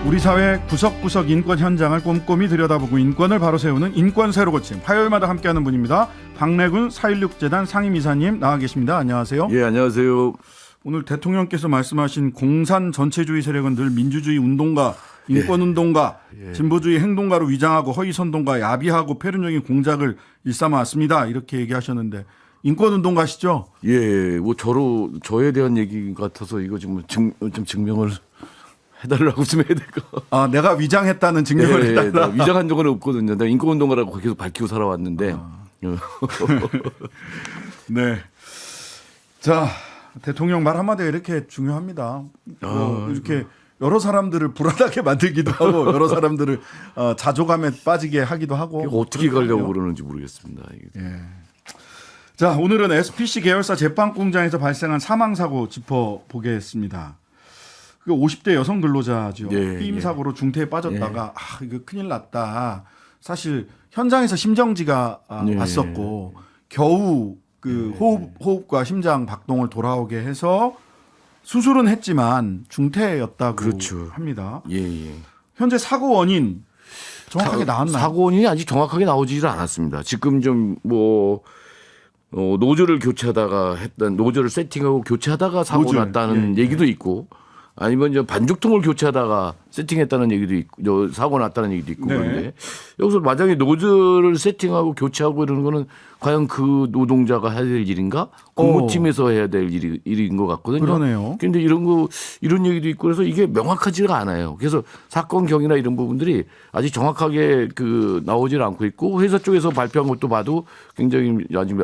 우리 사회 구석구석 인권 현장을 꼼꼼히 들여다보고 인권을 바로 세우는 인권 새로 고침, 화요일마다 함께하는 분입니다. 박래군 4.16재단 상임이사님 나와 계십니다. 안녕하세요. 예, 안녕하세요. 오늘 대통령께서 말씀하신 공산 전체주의 세력은 늘 민주주의 운동가, 인권운동가, 진보주의 행동가로 위장하고 허위선동가, 야비하고 폐륜적인 공작을 일삼아왔습니다. 이렇게 얘기하셨는데 인권운동가시죠? 예, 뭐 저에 대한 얘기 같아서 이거 좀 증명을 해달라고 좀 해야 될까? 아, 내가 위장했다는 증명을 해달라. 위장한 적은 없거든요. 내가 인권운동가라고 계속 밝히고 살아왔는데. 네. 자, 대통령 말 한마디가 이렇게 중요합니다. 이렇게 여러 사람들을 불안하게 만들기도 하고 여러 사람들을 자조감에 빠지게 하기도 하고. 어떻게 가려고 그러는지 모르겠습니다. 예. 자, 오늘은 SPC 계열사 제빵 공장에서 발생한 사망 사고 짚어보겠습니다. 그 50대 여성 근로자죠. 피임 사고로 중태에 빠졌다가 이거 큰일 났다. 사실 현장에서 심정지가 왔었고 겨우 그 호흡과 심장 박동을 돌아오게 해서 수술은 했지만 중태였다고 합니다. 현재 사고 원인 정확하게 나왔나요? 사고 원인이 아직 정확하게 나오지를 않았습니다. 지금 좀 노즐을 교체하다가 노즐을 세팅하고 교체하다가 사고 났다는 얘기도 있고, 아니면 이제 반죽통을 교체하다가 세팅했다는 얘기도 있고, 사고 났다는 얘기도 있고. 그런데 여기서 만약에 노즐을 세팅하고 교체하고 이러는 거는 과연 그 노동자가 해야 될 일인가? 공무팀에서 해야 될 일인 것 같거든요. 그러네요. 그런데 이런 얘기도 있고 그래서 이게 명확하지가 않아요. 그래서 사건 경위나 이런 부분들이 아직 정확하게 나오질 않고 있고, 회사 쪽에서 발표한 것도 봐도 굉장히 아직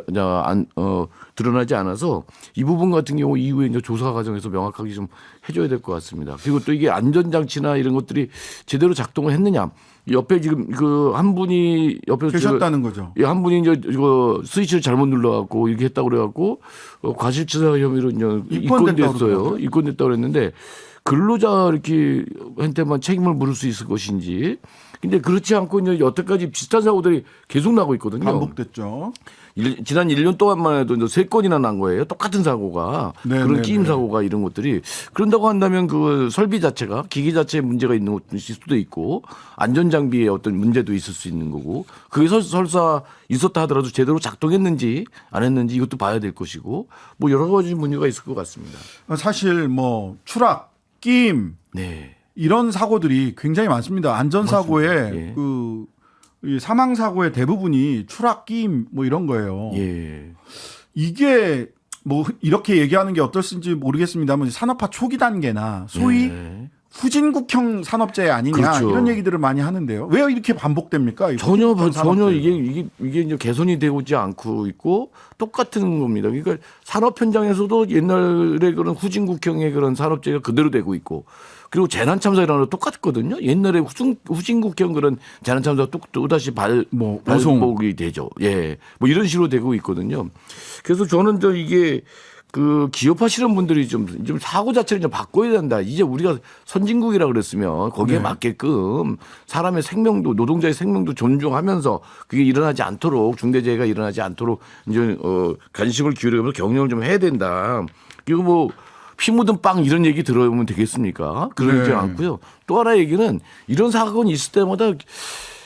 드러나지 않아서 이 부분 같은 경우 이후에 이제 조사 과정에서 명확하게 좀 해줘야 될 것 같습니다. 그리고 또 이게 안전장치나 이런 것들이 제대로 작동을 했느냐. 옆에 지금 한 분이 옆에서 계셨다는 거죠. 한 분이 이제 이거 스위치를 잘못 눌러갖고 이렇게 했다고 그래갖고 과실치사 혐의로 이제 입건됐어요. 입건됐다고 그랬는데 근로자 이렇게 한테만 책임을 물을 수 있을 것인지. 근데 그렇지 않고 이제 여태까지 비슷한 사고들이 계속 나고 있거든요. 반복됐죠. 지난 1년 동안만 해도 이제 3건이나 난 거예요. 똑같은 사고가. 그런 끼임 사고가 이런 것들이. 그런다고 한다면 그 설비 자체가 기기 자체에 문제가 있는 것일 수도 있고 안전장비에 어떤 문제도 있을 수 있는 거고 그게 설사 있었다 하더라도 제대로 작동했는지 안 했는지 이것도 봐야 될 것이고 뭐 여러 가지 문제가 있을 것 같습니다. 사실 뭐 추락, 끼임 이런 사고들이 굉장히 많습니다. 안전사고에 이 사망 사고의 대부분이 추락, 끼임 뭐 이런 거예요. 이게 뭐 이렇게 얘기하는 게 어떨지 모르겠습니다만 산업화 초기 단계나 소위 후진국형 산업재해 아니냐 이런 얘기들을 많이 하는데요. 왜 이렇게 반복됩니까? 전혀 이게 이제 개선이 되지 않고 있고 똑같은 겁니다. 그러니까 산업 현장에서도 옛날에 그런 후진국형의 그런 산업재해가 그대로 되고 있고. 그리고 재난 참사라는 거 똑같거든요. 옛날에 후진국형 그런 재난 참사가 또다시 발복이 되죠. 뭐 이런 식으로 되고 있거든요. 그래서 저는 이게 기업하시는 분들이 좀 사고 자체를 좀 바꿔야 된다. 이제 우리가 선진국이라 그랬으면 거기에 맞게끔 사람의 생명도 노동자의 생명도 존중하면서 그게 일어나지 않도록 중대재해가 일어나지 않도록 이제 관심을 기울이면서 경영을 좀 해야 된다. 그리고 뭐 피 묻은 빵 이런 얘기 들어보면 되겠습니까? 그러지 않고요. 또 하나 얘기는 이런 사건이 있을 때마다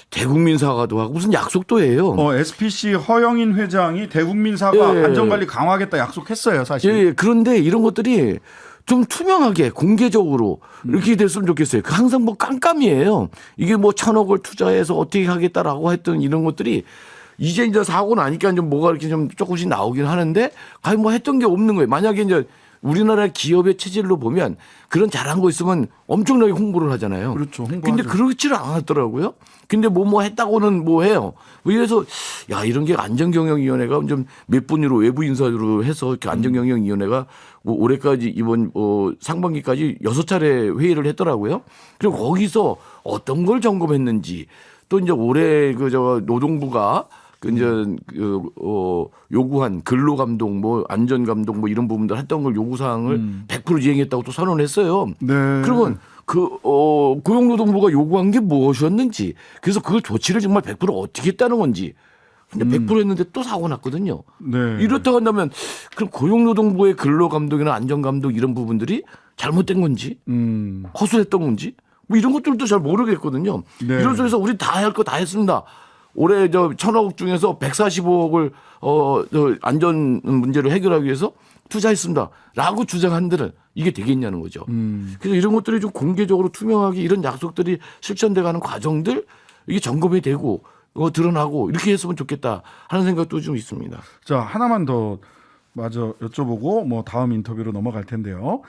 대국민 사과도 하고 무슨 약속도 해요. SPC 허영인 회장이 대국민 사과 안전관리 강화하겠다 약속했어요, 사실. 그런데 이런 것들이 좀 투명하게 공개적으로 이렇게 됐으면 좋겠어요. 항상 뭐 깜깜이에요. 이게 뭐 1,000억을 투자해서 어떻게 하겠다라고 했던 이런 것들이 이제 사고 나니까 좀 뭐가 이렇게 좀 조금씩 나오긴 하는데 과연 뭐 했던 게 없는 거예요. 만약에 이제 우리나라 기업의 체질로 보면 그런 잘한 거 있으면 엄청나게 홍보를 하잖아요. 그렇죠. 근데 그렇지를 않았더라고요. 근데 뭐 했다고는 뭐 해요. 그래서 이런 게 안전경영위원회가 좀 몇 분으로 외부 인사로 해서 이렇게 안전경영위원회가 올해까지 이번 상반기까지 6차례 회의를 했더라고요. 그리고 거기서 어떤 걸 점검했는지 또 이제 올해 노동부가 요구한 근로감독, 뭐 안전감독, 뭐 이런 부분들 했던 걸 요구사항을 100% 이행했다고 또 선언했어요. 그러면 고용노동부가 요구한 게 무엇이었는지, 그래서 그 조치를 정말 100% 어떻게 했다는 건지. 근데 100% 했는데 또 사고 났거든요. 이렇다고 한다면 그럼 고용노동부의 근로감독이나 안전감독 이런 부분들이 잘못된 건지, 허술했던 건지. 뭐 이런 것들도 잘 모르겠거든요. 네. 이런 소리에서 우리 다 할 거 다 했습니다. 올해 1,000억 중에서 145억을 안전 문제를 해결하기 위해서 투자했습니다라고 주장한들은 이게 되겠냐는 거죠. 그래서 이런 것들이 좀 공개적으로 투명하게 이런 약속들이 실천돼가는 과정들 이게 점검이 되고 드러나고 이렇게 했으면 좋겠다 하는 생각도 좀 있습니다. 자, 하나만 더 마저 여쭤보고 뭐 다음 인터뷰로 넘어갈 텐데요.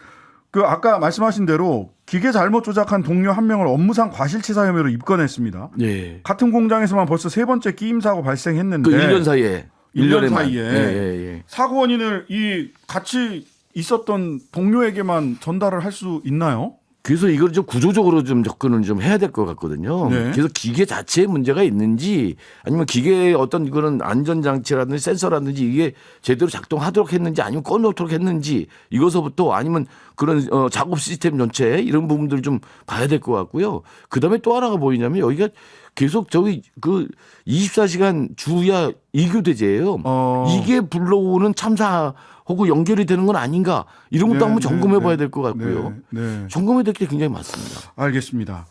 그 아까 말씀하신 대로 기계 잘못 조작한 동료 한 명을 업무상 과실치사 혐의로 입건했습니다. 예. 같은 공장에서만 벌써 3번째 끼임 사고 발생했는데 그 1년 사이에 1년 사이에 예. 사고 원인을 이 같이 있었던 동료에게만 전달을 할 수 있나요? 그래서 이걸 좀 구조적으로 좀 접근을 좀 해야 될 것 같거든요. 네. 그래서 기계 자체에 문제가 있는지 아니면 기계의 어떤 그런 안전장치라든지 센서라든지 이게 제대로 작동하도록 했는지 아니면 꺼놓도록 했는지 이것서부터 아니면 그런 작업 시스템 전체 이런 부분들을 좀 봐야 될 것 같고요. 그다음에 또 하나가 뭐냐면 여기가 계속 저기 그 24시간 주야 이교대제예요. 이게 불러오는 참사하고 연결이 되는 건 아닌가 이런 것도 한번 점검해 봐야 될 것 같고요. 네. 점검해야 될 게 굉장히 많습니다. 알겠습니다.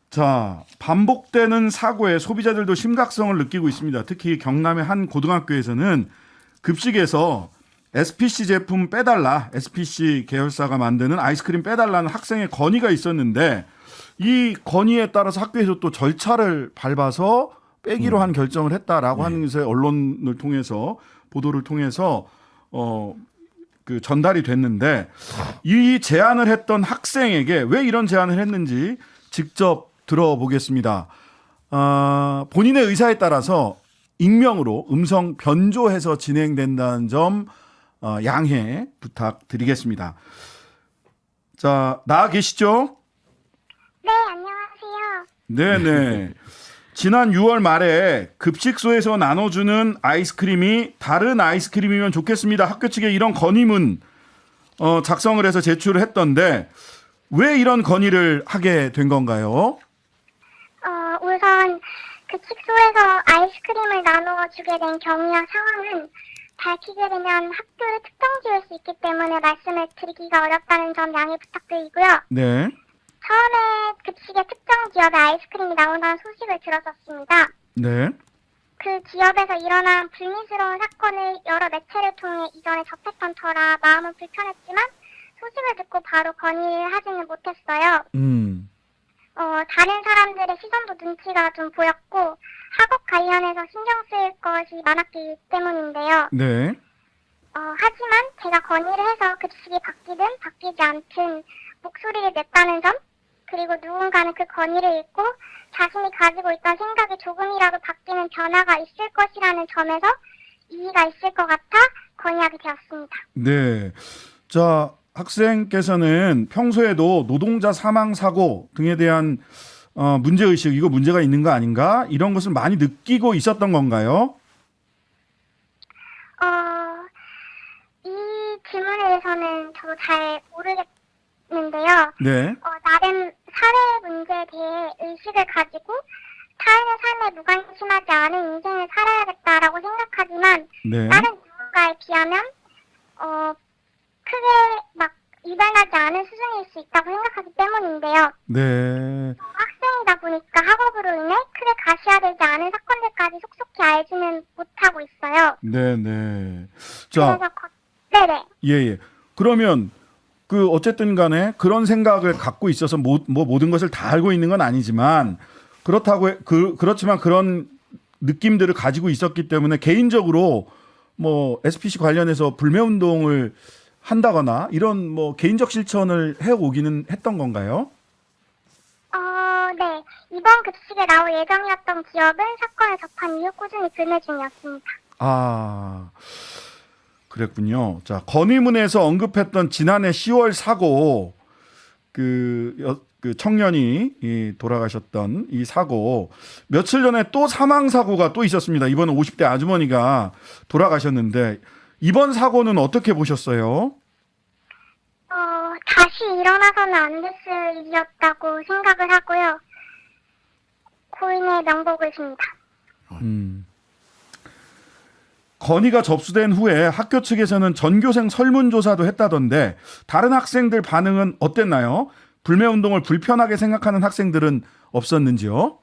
자, 반복되는 사고에 소비자들도 심각성을 느끼고 있습니다. 특히 경남의 한 고등학교에서는 급식에서 SPC 제품 빼달라, SPC 계열사가 만드는 아이스크림 빼달라는 학생의 건의가 있었는데 이 건의에 따라서 학교에서 또 절차를 밟아서 빼기로 한 결정을 했다라고 하는 것에 언론을 통해서 보도를 통해서 그 전달이 됐는데 이 제안을 했던 학생에게 왜 이런 제안을 했는지 직접 들어보겠습니다. 본인의 의사에 따라서 익명으로 음성 변조해서 진행된다는 점 양해 부탁드리겠습니다. 자, 나와 계시죠? 네, 안녕하세요. 네네. 지난 6월 말에 급식소에서 나눠주는 아이스크림이 다른 아이스크림이면 좋겠습니다. 학교 측에 이런 건의문 작성을 해서 제출을 했던데 왜 이런 건의를 하게 된 건가요? 우선 급식소에서 아이스크림을 나누어 주게 된 경위와 상황은 밝히게 되면 학교를 특정 지을 수 있기 때문에 말씀을 드리기가 어렵다는 점 양해 부탁드리고요. 네. 처음에 급식의 특정 기업에 아이스크림이 나온다는 소식을 들었었습니다. 네. 그 기업에서 일어난 불미스러운 사건을 여러 매체를 통해 이전에 접했던 터라 마음은 불편했지만 소식을 듣고 바로 건의를 하지는 못했어요. 다른 사람들의 시선도 눈치가 좀 보였고 학업 관련해서 신경 쓰일 것이 많았기 때문인데요. 네. 하지만 제가 건의를 해서 급식이 바뀌든 바뀌지 않든 목소리를 냈다는 점, 그리고 누군가는 그 건의를 읽고 자신이 가지고 있던 생각이 조금이라도 바뀌는 변화가 있을 것이라는 점에서 이의가 있을 것 같아 건의하게 되었습니다. 네. 자, 학생께서는 평소에도 노동자 사망 사고 등에 대한 문제의식, 이거 문제가 있는 거 아닌가? 이런 것을 많이 느끼고 있었던 건가요? 이 질문에 대해서는 저도 잘 모르겠는데요. 네. 나름 사회 문제에 대해 의식을 가지고 타인의 삶에 무관심하지 않은 인생을 살아야겠다라고 생각하지만 네. 다른 누군가에 비하면 크게 막 유발하지 않은 수준일 수 있다고 생각하기 때문인데요. 네. 학생이다 보니까 학업으로 인해 크게 가시화되지 않은 사건들까지 속속히 알지는 못하고 있어요. 네네. 자, 그래서 네네. 예. 그러면 그 어쨌든 간에 그런 생각을 갖고 있어서 모든 것을 다 알고 있는 건 아니지만 그렇지만 그런 느낌들을 가지고 있었기 때문에 개인적으로 뭐 SPC 관련해서 불매운동을 한다거나 이런 뭐 개인적 실천을 해오기는 했던 건가요? 네. 이번 급식에 나올 예정이었던 기업은 사건을 접한 이후 꾸준히 불매 중이었습니다. 그랬군요. 자, 건의문에서 언급했던 지난해 10월 사고 그 청년이 돌아가셨던 이 사고 며칠 전에 또 사망 사고가 또 있었습니다. 이번은 50대 아주머니가 돌아가셨는데 이번 사고는 어떻게 보셨어요? 다시 일어나서는 안 됐을 일이었다고 생각을 하고요. 고인의 명복을 빕니다. 건의가 접수된 후에 학교 측에서는 전교생 설문조사도 했다던데 다른 학생들 반응은 어땠나요? 불매 운동을 불편하게 생각하는 학생들은 없었는지요?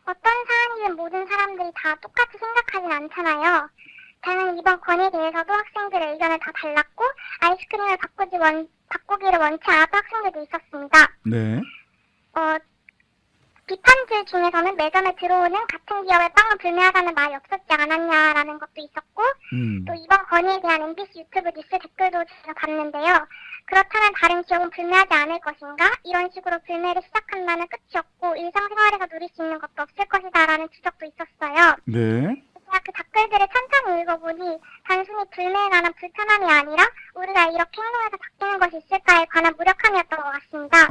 어떤 사안이든 모든 사람들이 다 똑같이 생각하진 않잖아요. 저는 이번 건에 대해서도 학생들의 의견을 다 달랐고 아이스크림을 바꾸기를 원치 않았던 학생들도 있었습니다. 네. 비판들 중에서는 매점에 들어오는 같은 기업의 빵을 불매하자는 말이 없었지 않았냐라는 것도 있었고 또 이번 건의에 대한 MBC 유튜브 뉴스 댓글도 제가 봤는데요. 그렇다면 다른 기업은 불매하지 않을 것인가? 이런 식으로 불매를 시작한다면 끝이 없고 일상생활에서 누릴 수 있는 것도 없을 것이다라는 지적도 있었어요. 네. 제가 그 댓글들을 천천히 읽어보니 단순히 불매에 관한 불편함이 아니라 우리가 이렇게 행동해서 바뀌는 것이 있을까에 관한 무력함이었던 것 같습니다.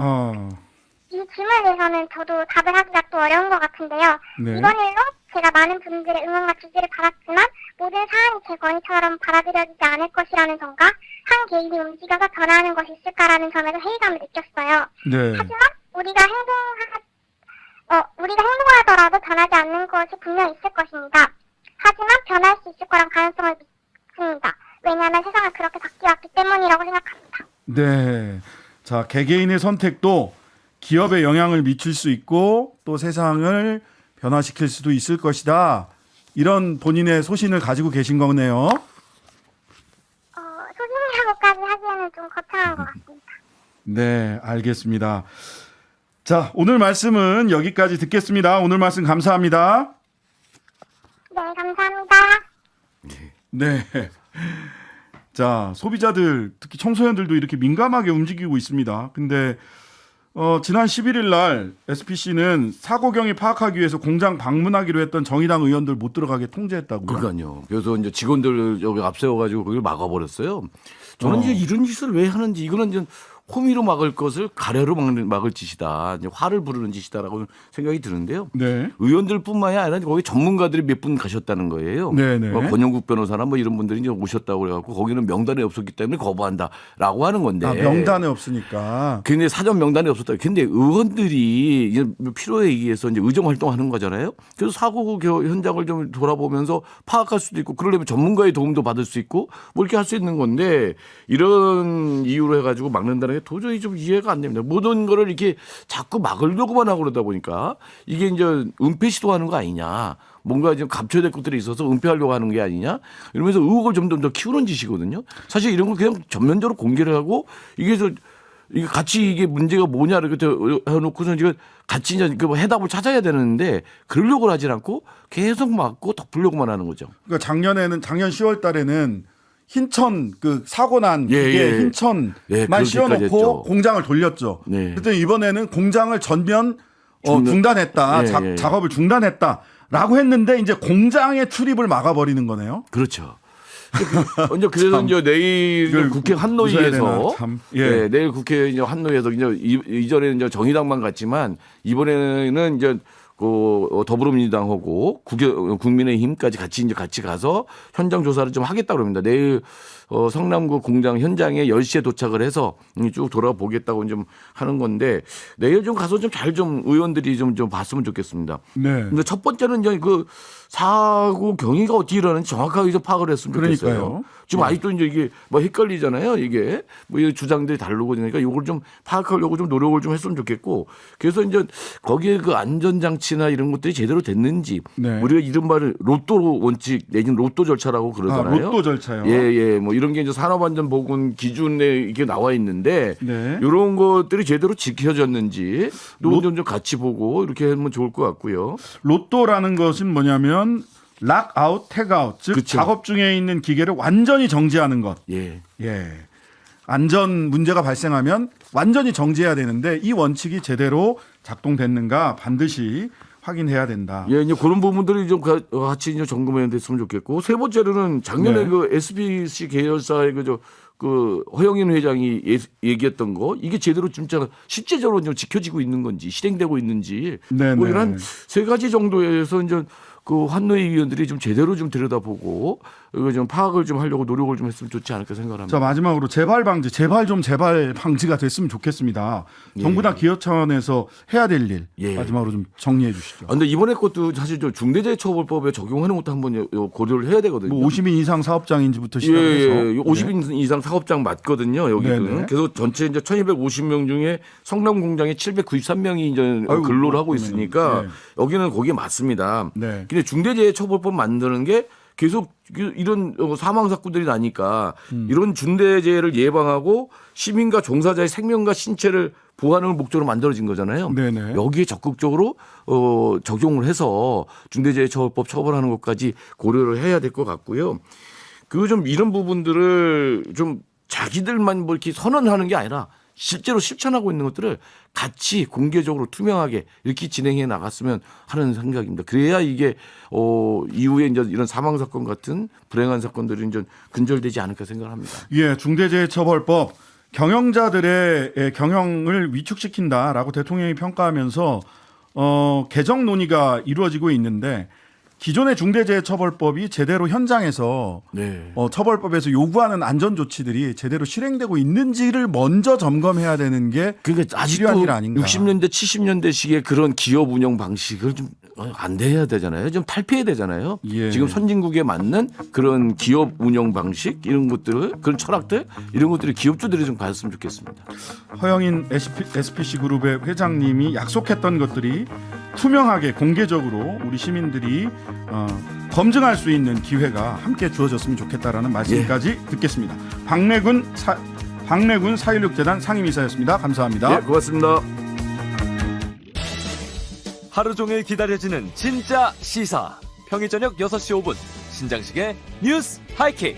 이 질문에 대해서는 저도 답을 하기가 또 어려운 것 같은데요. 네. 이번 일로 제가 많은 분들의 응원과 지지를 받았지만 모든 사안이 제 건의처럼 받아들여지지 않을 것이라는 점과 한 개인이 움직여서 변화하는 것이 있을까라는 점에서 회의감을 느꼈어요. 네. 하지만 우리가 행동하더라도 변하지 않는 것이 분명히 있을 것입니다. 하지만 변할 수 있을 거란 가능성을 믿습니다. 왜냐하면 세상은 그렇게 바뀌었기 때문이라고 생각합니다. 네. 자, 개개인의 선택도 기업에 영향을 미칠 수 있고 또 세상을 변화시킬 수도 있을 것이다. 이런 본인의 소신을 가지고 계신 거네요. 소신이라고까지 하기에는 좀 거창한 것 같습니다. 네, 알겠습니다. 자, 오늘 말씀은 여기까지 듣겠습니다. 오늘 말씀 감사합니다. 네, 감사합니다. 네. 자, 소비자들, 특히 청소년들도 이렇게 민감하게 움직이고 있습니다. 근데 지난 11일 날 SPC는 사고 경위 파악하기 위해서 공장 방문하기로 했던 정의당 의원들 못 들어가게 통제했다고요. 그러니까요. 그래서 이제 직원들 여기 앞세워가지고 거기를 막아버렸어요. 저는 이제 이런 짓을 왜 하는지 이거는 이제 호미로 막을 것을 가래로 막을 짓이다. 이제 화를 부르는 짓이다라고 생각이 드는데요. 네. 의원들뿐만이 아니라 거기 전문가들이 몇 분 가셨다는 거예요. 네네. 권영국 변호사나 뭐 이런 분들이 이제 오셨다고 그래갖고 거기는 명단에 없었기 때문에 거부한다라고 하는 건데. 명단에 없으니까. 근데 사전 명단에 없었다. 근데 의원들이 이제 필요에 의해서 이제 의정 활동하는 거잖아요. 그래서 사고 현장을 좀 돌아보면서 파악할 수도 있고 그러려면 전문가의 도움도 받을 수 있고 뭐 이렇게 할 수 있는 건데 이런 이유로 해가지고 막는다는 게 도저히 좀 이해가 안 됩니다. 모든 거를 이렇게 자꾸 막으려고만 하고 그러다 보니까 이게 이제 은폐 시도하는 거 아니냐. 뭔가 좀 감춰야 될 것들이 있어서 은폐하려고 하는 게 아니냐. 이러면서 의혹을 점점 더 키우는 짓이거든요. 사실 이런 거 그냥 전면적으로 공개를 하고 이게 같이 이게 문제가 뭐냐 이렇게 해놓고서 이제 같이 이제 그 해답을 찾아야 되는데 그러려고 하지 않고 계속 막고 덮으려고만 하는 거죠. 그러니까 작년 10월 달에는 흰천 그 사고 난 그게 흰천만 씌워놓고 했죠. 공장을 돌렸죠. 네. 그랬더니 이번에는 공장을 전면 중단했다. 작업을 중단했다라고 했는데 이제 공장의 출입을 막아버리는 거네요. 그렇죠. 이제 그래서 이제 내일 국회 한노위에서 내일 국회 이제 한노위에서 이제 이전에는 이제 정의당만 갔지만 이번에는 이제 그 더불어민주당하고 국민의힘까지 같이 가서 현장 조사를 좀 하겠다고 합니다. 내일 성남구 공장 현장에 10시에 도착을 해서 쭉 돌아보겠다고 좀 하는 건데 내일 좀 가서 좀 잘 좀 의원들이 좀 봤으면 좋겠습니다. 네. 근데 첫 번째는 이제 그 사고 경위가 어떻게 일어나는지 정확하게 좀 파악을 했으면 좋겠어요. 그러니까요. 지금 아직도 이제 이게 뭐 헷갈리잖아요. 이게 뭐 주장들이 다르고 그러니까 이걸 좀 파악하려고 좀 노력을 좀 했으면 좋겠고 그래서 이제 거기에 그 안전장치나 이런 것들이 제대로 됐는지 우리가 이른바 로또 원칙 내지는 로또 절차라고 그러잖아요. 로또 절차요. 예. 뭐 이런 게 이제 산업안전보건 기준에 이게 나와 있는데 이런 것들이 제대로 지켜졌는지 좀 같이 보고 이렇게 하면 좋을 것 같고요. 로또라는 것은 뭐냐면 락아웃, 택아웃, 즉 그쵸. 작업 중에 있는 기계를 완전히 정지하는 것. 예. 안전 문제가 발생하면 완전히 정지해야 되는데 이 원칙이 제대로 작동됐는가 반드시 확인해야 된다. 예, 이제 그런 부분들이 좀 같이 이제 점검해야 됐으면 좋겠고 세 번째로는 작년에 그 SPC 계열사의 그 허영인 회장이 얘기했던 거 이게 제대로 진짜 실제적으로 좀 지켜지고 있는 건지 실행되고 있는지 뭐 이런 세 가지 정도에서 이제 그 환노위 위원들이 좀 제대로 좀 들여다보고 이거 좀 파악을 좀 하려고 노력을 좀 했으면 좋지 않을까 생각합니다. 자, 마지막으로 재발 방지, 재발 방지가 됐으면 좋겠습니다. 정부나 기업 차원에서 해야 될 일 마지막으로 좀 정리해 주시죠. 근데 이번에 것도 사실 저 중대재해처벌법에 적용하는 것도 한번 고려를 해야 되거든요. 뭐 50인 이상 사업장인지부터 시작해서 50인 이상 사업장 맞거든요. 여기는. 네네. 그래서 전체 이제 1,250명 중에 성남 공장에 793명이 이제 근로를 하고 있으니까 여기는 거기에 맞습니다. 네. 근데 중대재해처벌법 만드는 게 계속 이런 사망 사건들이 나니까 이런 중대재해를 예방하고 시민과 종사자의 생명과 신체를 보호하는 목적으로 만들어진 거잖아요. 네네. 여기에 적극적으로 적용을 해서 중대재해처벌법 처벌하는 것까지 고려를 해야 될 것 같고요. 그 좀 이런 부분들을 좀 자기들만 뭐 이렇게 선언하는 게 아니라 실제로 실천하고 있는 것들을 같이 공개적으로 투명하게 이렇게 진행해 나갔으면 하는 생각입니다. 그래야 이게 이후에 이제 이런 사망 사건 같은 불행한 사건들이 이제 근절되지 않을까 생각합니다. 예, 중대재해처벌법 경영자들의 경영을 위축시킨다라고 대통령이 평가하면서 개정 논의가 이루어지고 있는데 기존의 중대재해처벌법이 제대로 현장에서 처벌법에서 요구하는 안전 조치들이 제대로 실행되고 있는지를 먼저 점검해야 되는 게 그러니까 필요한 아직도 일 아닌가. 60년대 70년대식의 그런 기업 운영 방식을 좀 안 돼야 되잖아요. 좀 탈피해야 되잖아요. 예. 지금 선진국에 맞는 그런 기업 운영 방식 이런 것들을 그런 철학들 이런 것들을 기업주들이 좀 가졌으면 좋겠습니다. 허영인 SPC 그룹의 회장님이 약속했던 것들이 투명하게 공개적으로 우리 시민들이 검증할 수 있는 기회가 함께 주어졌으면 좋겠다라는 말씀까지 듣겠습니다. 박래군 4.16재단 상임이사였습니다. 감사합니다. 네, 고맙습니다. 하루 종일 기다려지는 진짜 시사. 평일 저녁 6시 5분 신장식의 뉴스 하이킥.